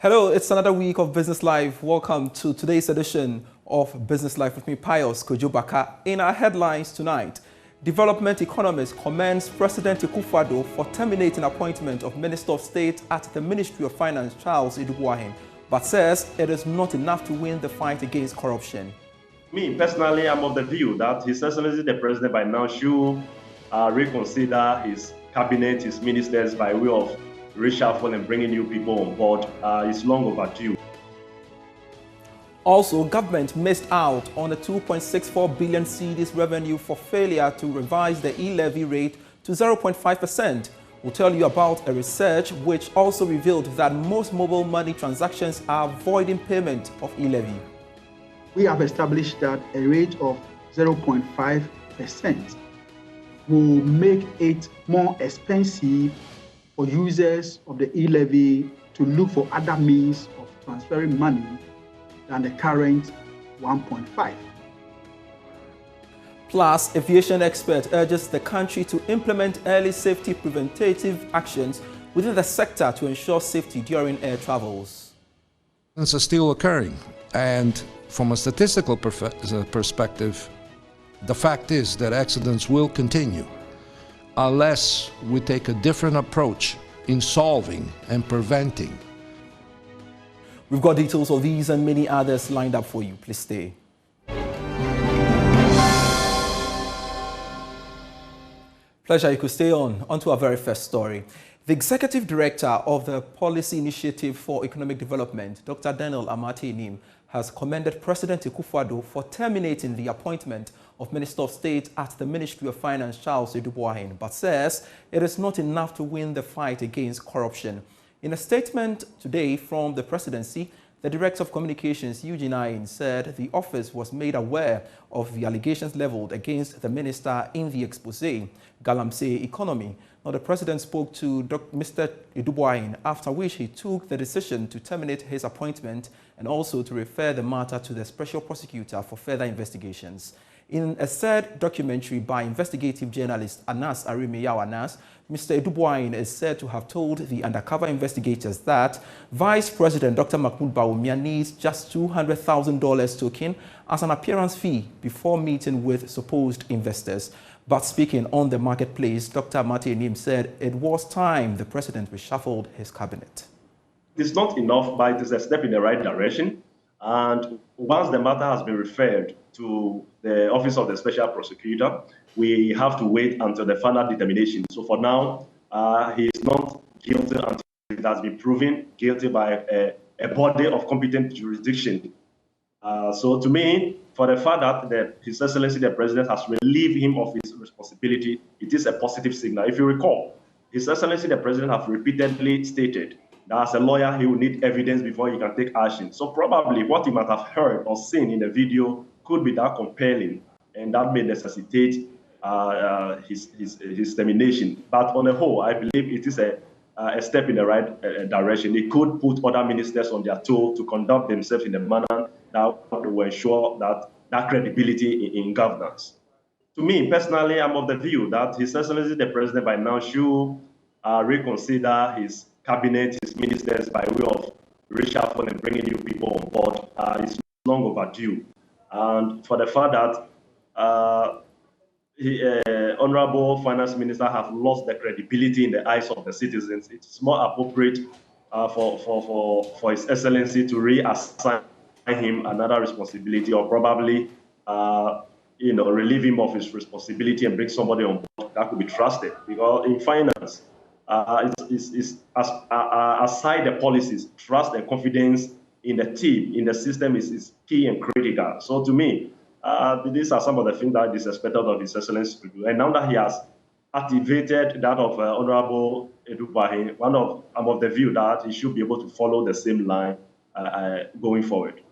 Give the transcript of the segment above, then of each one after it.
Hello, it's another week of Business Live. Welcome to today's edition of Business Live with me, Pious Kojo Backah. In our headlines tonight, development economists commends President Akufo-Addo for terminating appointment of Minister of State at the Ministry of Finance, Charles Idubuahin, but says it is not enough to win the fight against corruption. Me, personally, I'm of the view that His Excellency the President by now should reconsider his cabinet, his ministers by way of reshuffle and bringing new people on board. It's long overdue. Also, government missed out on the 2.64 billion cedis revenue for failure to revise the e-levy rate to 0.5%. We'll tell you about a research which also revealed that most mobile money transactions are avoiding payment of e-levy. We have established that a rate of 0.5% will make it more expensive for users of the e-levy to look for other means of transferring money than the current 1.5. Plus, aviation expert urges the country to implement early safety preventative actions within the sector to ensure safety during air travels. Accidents are still occurring, and from a statistical perspective, the fact is that accidents will continue unless we take a different approach in solving and preventing. We've got details of these and many others lined up for you. Please stay. Pleasure you could stay on. On to our very first story. The Executive Director of the Policy Initiative for Economic Development, Dr. Daniel Amate-Nim, has commended President Akufo-Addo for terminating the appointment of Minister of State at the Ministry of Finance, Charles Idubuahin, but says it is not enough to win the fight against corruption. In a statement today from the presidency, the Director of Communications, Eugene Ayin, said the office was made aware of the allegations leveled against the minister in the expose, Galamsey Economy. Now, the president spoke to Mr. Idubuahin, after which he took the decision to terminate his appointment and also to refer the matter to the special prosecutor for further investigations. In a third documentary by investigative journalist Anas Arimiyaw Anas, Mr. Idubuahin is said to have told the undercover investigators that Vice President Dr. Mahmoud Bawumia needs just $200,000 token as an appearance fee before meeting with supposed investors. But speaking on the marketplace, Dr. Amate-Nim said it was time the president reshuffled his cabinet. It's not enough, but it is a step in the right direction. And once the matter has been referred to the Office of the Special Prosecutor, we have to wait until the final determination. So for now, he is not guilty until it has been proven guilty by a body of competent jurisdiction. So to me, for the fact that His Excellency the President has relieved him of his responsibility, it is a positive signal. If you recall, His Excellency the President has repeatedly stated that as a lawyer, he will need evidence before he can take action. So probably what he might have heard or seen in the video could be that compelling, and that may necessitate his termination. But on the whole, I believe it is a step in the right direction. It could put other ministers on their toe to conduct themselves in a manner that will ensure that credibility in governance. To me, personally, I'm of the view that His Excellency the President by now should reconsider his cabinet, his ministers by way of reshuffle and bringing new people on board. It's long overdue. And for the fact that Honorable Finance Minister has lost the credibility in the eyes of the citizens, it's more appropriate for His Excellency to reassign him another responsibility, or probably relieve him of his responsibility and bring somebody on board that could be trusted. Because in finance, aside the policies, trust and confidence in the team, in the system is key and critical. So to me, these are some of the things that is expected of His Excellency to do. And now that he has activated that of Honorable Idubuahin, I'm of the view that he should be able to follow the same line going forward.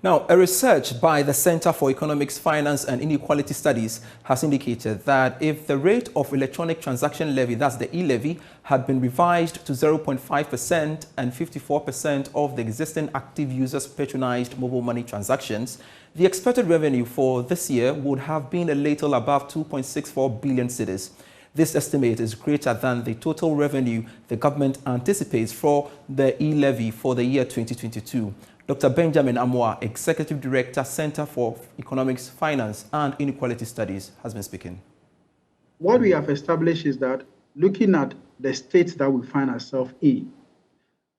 Now, a research by the Center for Economics, Finance and Inequality Studies has indicated that if the rate of electronic transaction levy, that's the e-levy, had been revised to 0.5% and 54% of the existing active users patronized mobile money transactions, the expected revenue for this year would have been a little above 2.64 billion cedis. This estimate is greater than the total revenue the government anticipates for the e-levy for the year 2022. Dr. Benjamin Amoah, Executive Director, Center for Economics, Finance and Inequality Studies, has been speaking. What we have established is that looking at the states that we find ourselves in,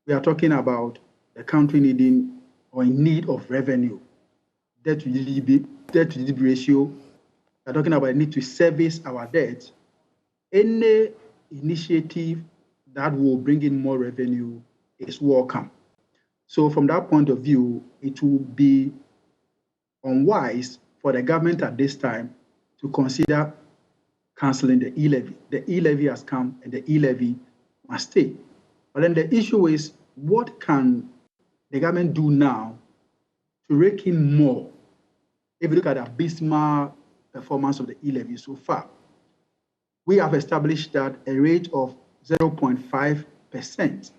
we are talking about the country needing or in need of revenue, debt to GDP ratio. We are talking about the need to service our debt. Any initiative that will bring in more revenue is welcome. So from that point of view, it will be unwise for the government at this time to consider cancelling the e-levy. The e-levy has come and the e-levy must stay. But then the issue is, what can the government do now to rake in more? If you look at the abysmal performance of the e-levy so far, we have established that a rate of 0.5%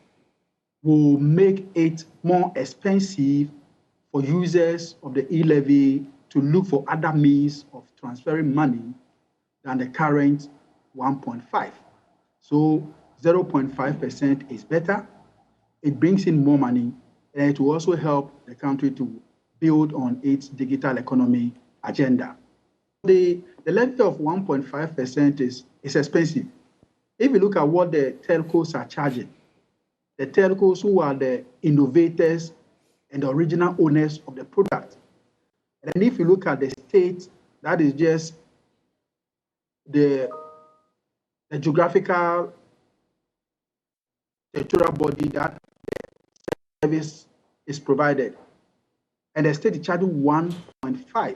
will make it more expensive for users of the e-levy to look for other means of transferring money than the current 1.5. So 0.5% is better. It brings in more money, and it will also help the country to build on its digital economy agenda. The levy of 1.5% is expensive. If you look at what the telcos are charging, the telcos who are the innovators and the original owners of the product. And if you look at the state, that is just the geographical territorial body that the service is provided. And the state is charging 1.5.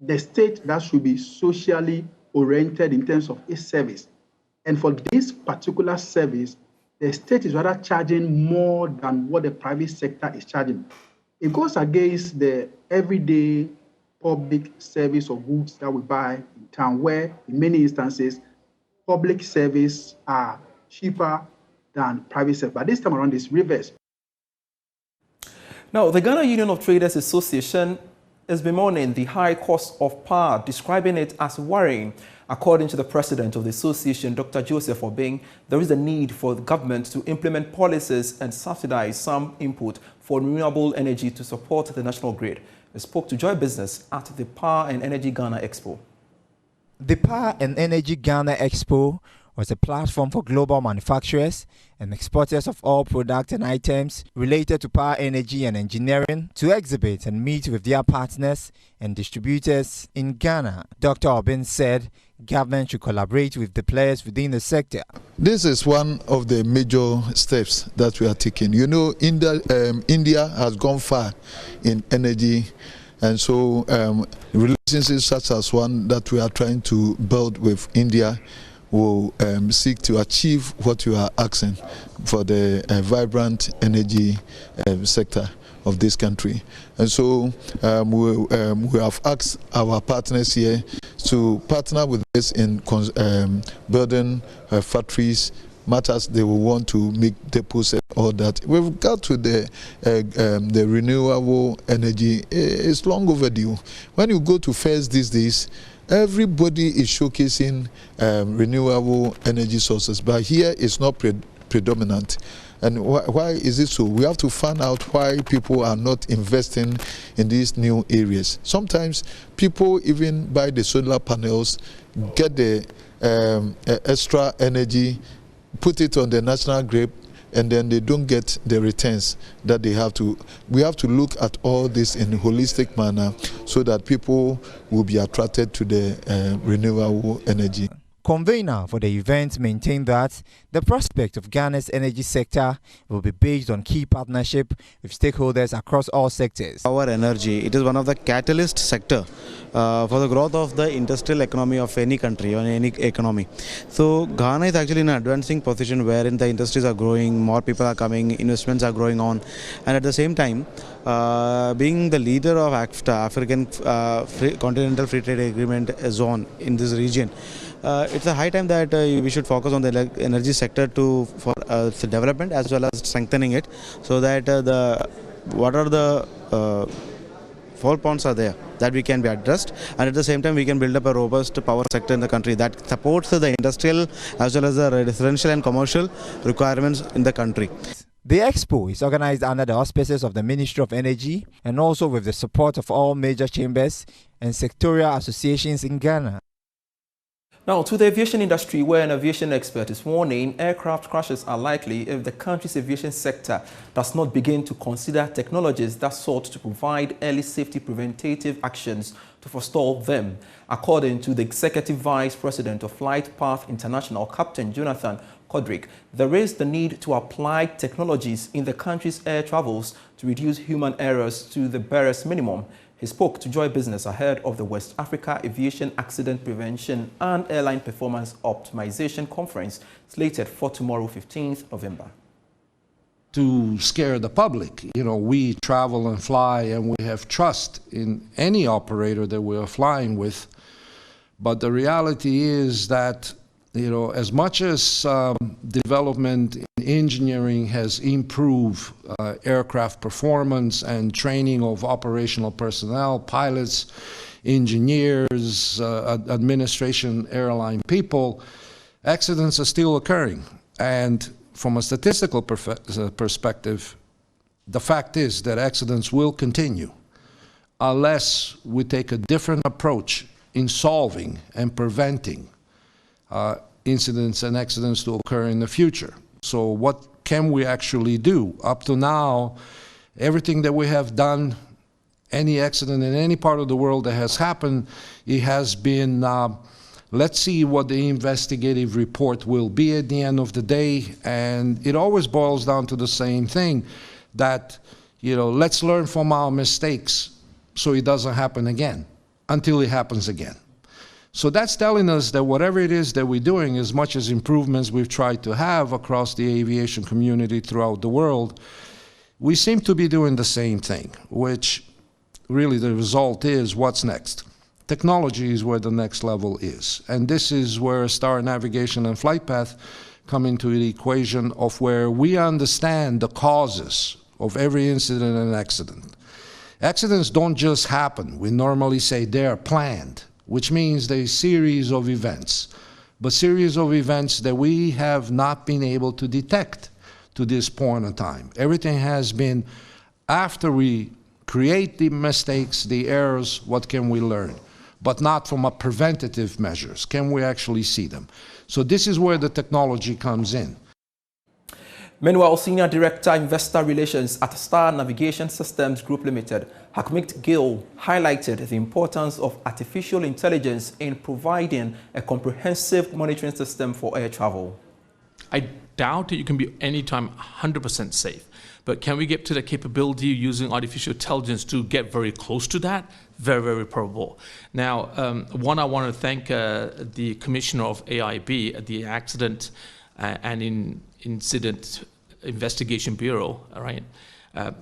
The state that should be socially oriented in terms of its service. And for this particular service, the state is rather charging more than what the private sector is charging. It goes against the everyday public service or goods that we buy in town, where in many instances, public service are cheaper than private sector. But this time around, it's reverse. Now, the Ghana Union of Traders Association is bemoaning the high cost of power, describing it as worrying. According to the president of the association, Dr. Joseph Obeng, there is a need for the government to implement policies and subsidize some input for renewable energy to support the national grid. He spoke to Joy Business at the Power and Energy Ghana Expo. The Power and Energy Ghana Expo was a platform for global manufacturers and exporters of all products and items related to power, energy and engineering to exhibit and meet with their partners and distributors in Ghana. Dr. Obeng said government should collaborate with the players within the sector. This is one of the major steps that we are taking. You know, India has gone far in energy, and so relationships such as one that we are trying to build with India will seek to achieve what you are asking for the vibrant energy sector of this country. And so we have asked our partners here to partner with us in building factories, matters they will want to make depots and all that. With regard to the renewable energy, it's long overdue. When you go to fairs these days, everybody is showcasing renewable energy sources, but here it's not predominant. And why is it so? We have to find out why people are not investing in these new areas. Sometimes people even buy the solar panels, get the extra energy, put it on the national grid, and then they don't get the returns that they have to. We have to look at all this in a holistic manner so that people will be attracted to the renewable energy. Convener for the event maintained that the prospect of Ghana's energy sector will be based on key partnership with stakeholders across all sectors. Our energy, it is one of the catalyst sector for the growth of the industrial economy of any country or any economy. So Ghana is actually in an advancing position wherein the industries are growing, more people are coming, investments are growing on, and at the same time, being the leader of AFTA, African Continental Free Trade Agreement zone in this region, it's a high time that we should focus on the energy sector for development as well as strengthening it, so that what are the fault points are there that we can be addressed, and at the same time we can build up a robust power sector in the country that supports the industrial as well as the residential and commercial requirements in the country. The expo is organized under the auspices of the Ministry of Energy and also with the support of all major chambers and sectorial associations in Ghana. Now, to the aviation industry, where an aviation expert is warning aircraft crashes are likely if the country's aviation sector does not begin to consider technologies that sought to provide early safety preventative actions to forestall them. According to the Executive Vice President of Flight Path International, Captain Jonathan Kodrick, there is the need to apply technologies in the country's air travels to reduce human errors to the barest minimum. He spoke to Joy Business ahead of the West Africa Aviation Accident Prevention and Airline Performance Optimization Conference slated for tomorrow, 15th November. To scare the public, we travel and fly and we have trust in any operator that we are flying with. But the reality is that, as much as development in engineering has improved aircraft performance and training of operational personnel, pilots, engineers, administration, airline people, accidents are still occurring. And from a statistical perspective, the fact is that accidents will continue unless we take a different approach in solving and preventing incidents and accidents to occur in the future. So what can we actually do? Up to now, everything that we have done, any accident in any part of the world that has happened, it has been, let's see what the investigative report will be at the end of the day. And it always boils down to the same thing, that, let's learn from our mistakes so it doesn't happen again, until it happens again. So that's telling us that whatever it is that we're doing, as much as improvements we've tried to have across the aviation community throughout the world, we seem to be doing the same thing, which really the result is what's next. Technology is where the next level is. And this is where Star Navigation and Flight Path come into the equation of where we understand the causes of every incident and accident. Accidents don't just happen. We normally say they're planned, which means they're a series of events, but series of events that we have not been able to detect to this point in time. Everything has been after we create the mistakes, the errors, what can we learn? But not from a preventative measures. Can we actually see them? So this is where the technology comes in. Meanwhile, Senior Director, Investor Relations at Star Navigation Systems Group Limited, Hakmit Gill, highlighted the importance of artificial intelligence in providing a comprehensive monitoring system for air travel. I doubt that you can be anytime 100% safe, but can we get to the capability using artificial intelligence to get very close to that? Very, very probable. Now, one, I want to thank the Commissioner of AIB, the Accident and Incident Investigation Bureau, all right?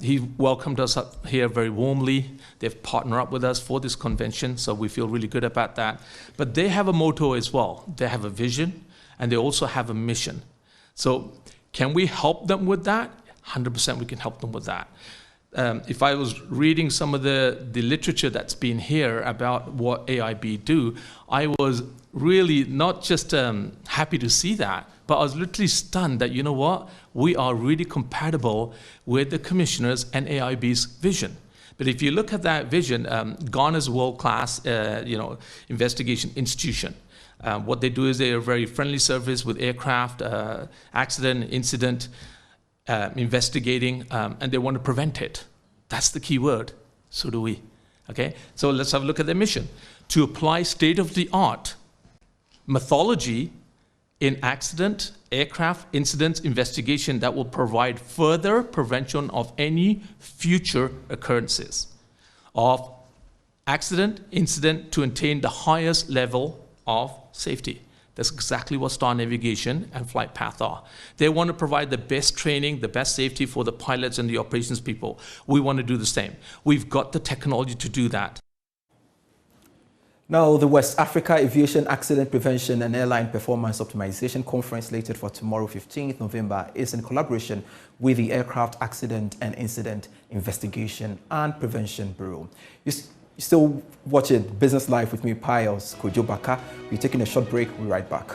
He welcomed us up here very warmly. They've partnered up with us for this convention, so we feel really good about that. But they have a motto as well. They have a vision, and they also have a mission. So can we help them with that? 100% we can help them with that. If I was reading some of the literature that's been here about what AIB do, I was really not just happy to see that, but I was literally stunned that, you know what, we are really compatible with the commissioners and AIB's vision. But if you look at that vision, Ghana's world-class, investigation institution. What they do is they are very friendly service with aircraft, accident, incident, investigating, and they want to prevent it. That's the key word. So do we. Okay? So let's have a look at their mission. To apply state-of-the-art methodology in accident, aircraft, incidents, investigation that will provide further prevention of any future occurrences of accident, incident to attain the highest level of safety. That's exactly what Star Navigation and Flight Path are. They want to provide the best training, the best safety for the pilots and the operations people. We want to do the same. We've got the technology to do that. Now, the West Africa Aviation Accident Prevention and Airline Performance Optimization Conference, slated for tomorrow, 15th November, is in collaboration with the Aircraft Accident and Incident Investigation and Prevention Bureau. You're still watching Business Live with me, Pious Kojo Backah. We're taking a short break. We'll be right back.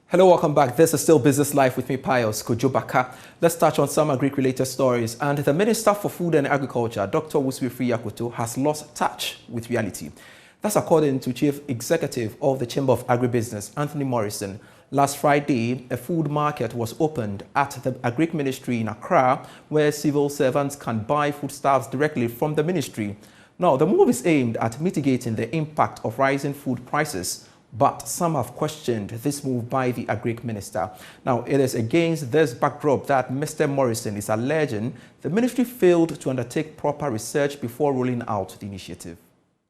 Hello, welcome back. This is still Business Life with me, Pious Kojo Backah. Let's touch on some agri-related stories. And the Minister for Food and Agriculture, Dr. Wuswifri Yakoto, has lost touch with reality. That's according to Chief Executive of the Chamber of Agribusiness, Anthony Morrison. Last Friday, a food market was opened at the Agri Ministry in Accra, where civil servants can buy foodstuffs directly from the ministry. Now, the move is aimed at mitigating the impact of rising food prices, but some have questioned this move by the Agri Minister. Now, it is against this backdrop that Mr. Morrison is alleging the ministry failed to undertake proper research before rolling out the initiative.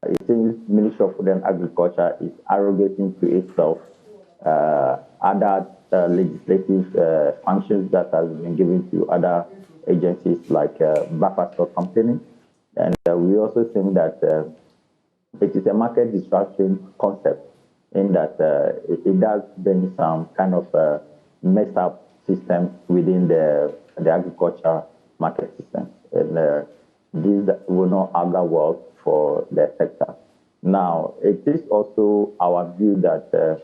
I think the Ministry of Food and Agriculture is arrogating to itself other legislative functions that has been given to other agencies like Buffer Stock Company. And we also think that it is a market disruption concept, in that it does bring some kind of messed up system within the agriculture market system. And this will not augur well for the sector. Now, it is also our view that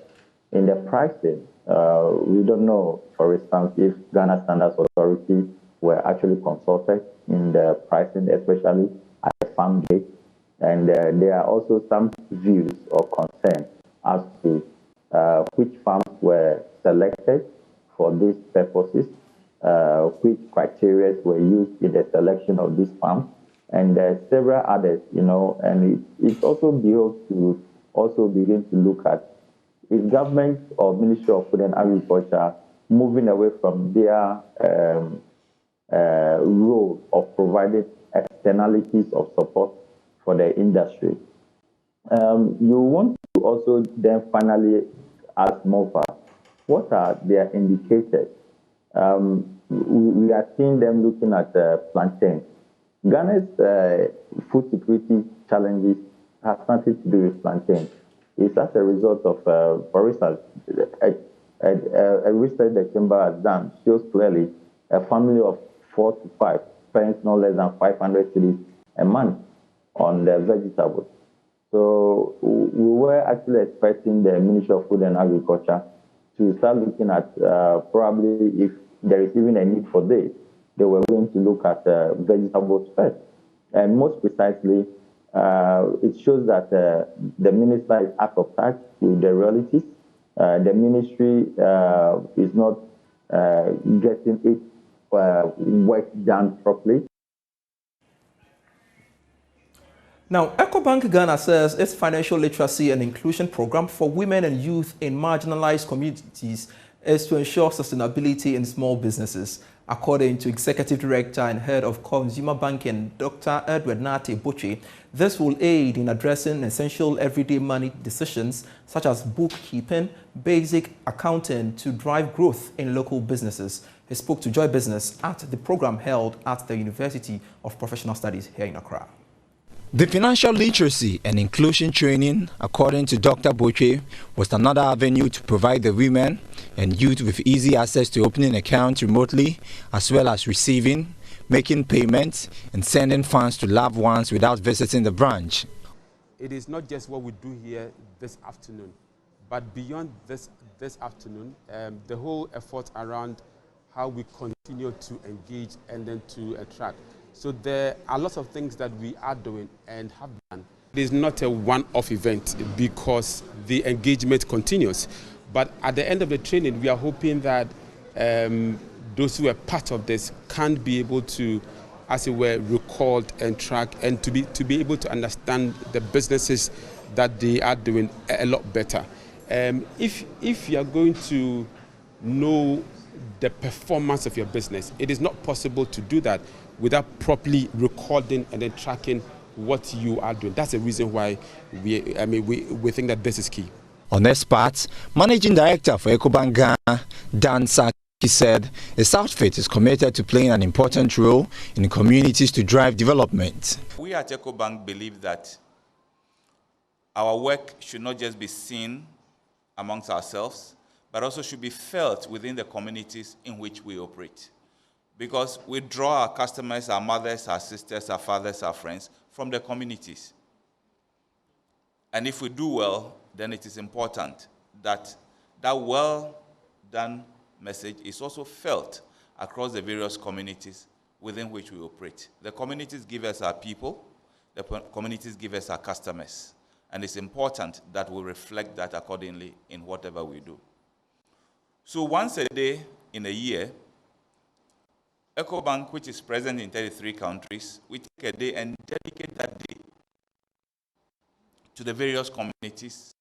in the pricing, we don't know, for instance, if Ghana Standards Authority were actually consulted in the pricing, especially at the farm gate. And there are also some views or concerns as to which farms were selected for these purposes, which criteria were used in the selection of these farms, and several others, and it also behoves to also begin to look at is government or Ministry of Food and Agriculture moving away from their role of providing externalities of support for the industry. You want to also then finally ask MOFA, what are their indicators? We are seeing them looking at plantain. Ghana's food security challenges have nothing to do with plantain. It's as a result of, for instance, a research the Chamber has done shows clearly a family of 4 to 5 spends no less than 500 cedis a month on their vegetables. So we were actually expecting the Ministry of Food and Agriculture to start looking at probably if there is even a need for this, they were going to look at vegetables first. And most precisely, it shows that the minister is out of touch with the realities. The ministry is not getting its work done properly. Now, EcoBank Ghana says its financial literacy and inclusion program for women and youth in marginalized communities is to ensure sustainability in small businesses. According to Executive Director and Head of Consumer Banking, Dr. Edward Nate Boche, this will aid in addressing essential everyday money decisions such as bookkeeping, basic accounting to drive growth in local businesses. He spoke to Joy Business at the program held at the University of Professional Studies here in Accra. The financial literacy and inclusion training, according to Dr. Boche, was another avenue to provide the women and youth with easy access to opening accounts remotely, as well as receiving, making payments, and sending funds to loved ones without visiting the branch. It is not just what we do here this afternoon, but beyond this afternoon, the whole effort around how we continue to engage and then to attract. So there are lots of things that we are doing and have done. It is not a one-off event because the engagement continues. But at the end of the training, we are hoping that those who are part of this can be able to, as it were, recalled and track and to be able to understand the businesses that they are doing a lot better. If you are going to know the performance of your business, it is not possible to do that without properly recording and then tracking what you are doing. That's the reason why we think that this is key. On this part, Managing Director for EcoBank Ghana, Dan Saki, He said his outfit is committed to playing an important role in communities to drive development. We at EcoBank believe that our work should not just be seen amongst ourselves, but also should be felt within the communities in which we operate. Because we draw our customers, our mothers, our sisters, our fathers, our friends from the communities. And if we do well, then it is important that that well-done message is also felt across the various communities within which we operate. The communities give us our people, the communities give us our customers, and it's important that we reflect that accordingly in whatever we do. So once a day in a year, EcoBank, which is present in 33 countries, we take a day and dedicate that day to the various communities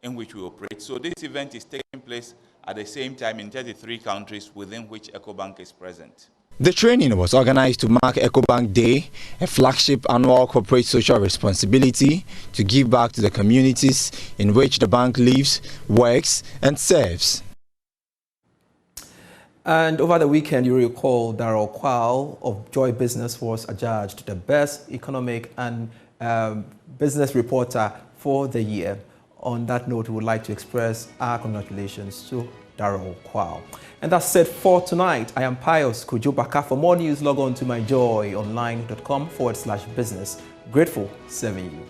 in which we operate. So this event is taking place at the same time in 33 countries within which EcoBank is present. The training was organized to mark EcoBank Day, a flagship annual corporate social responsibility to give back to the communities in which the bank lives, works, and serves. And over the weekend, you recall Darrell Kwal of Joy Business was adjudged the best economic and business reporter for the year. On that note, we would like to express our congratulations to Darrell Kwal. And that's it for tonight. I am Pious Kojo Backah. For more news, log on to myjoyonline.com/business. Grateful serving you.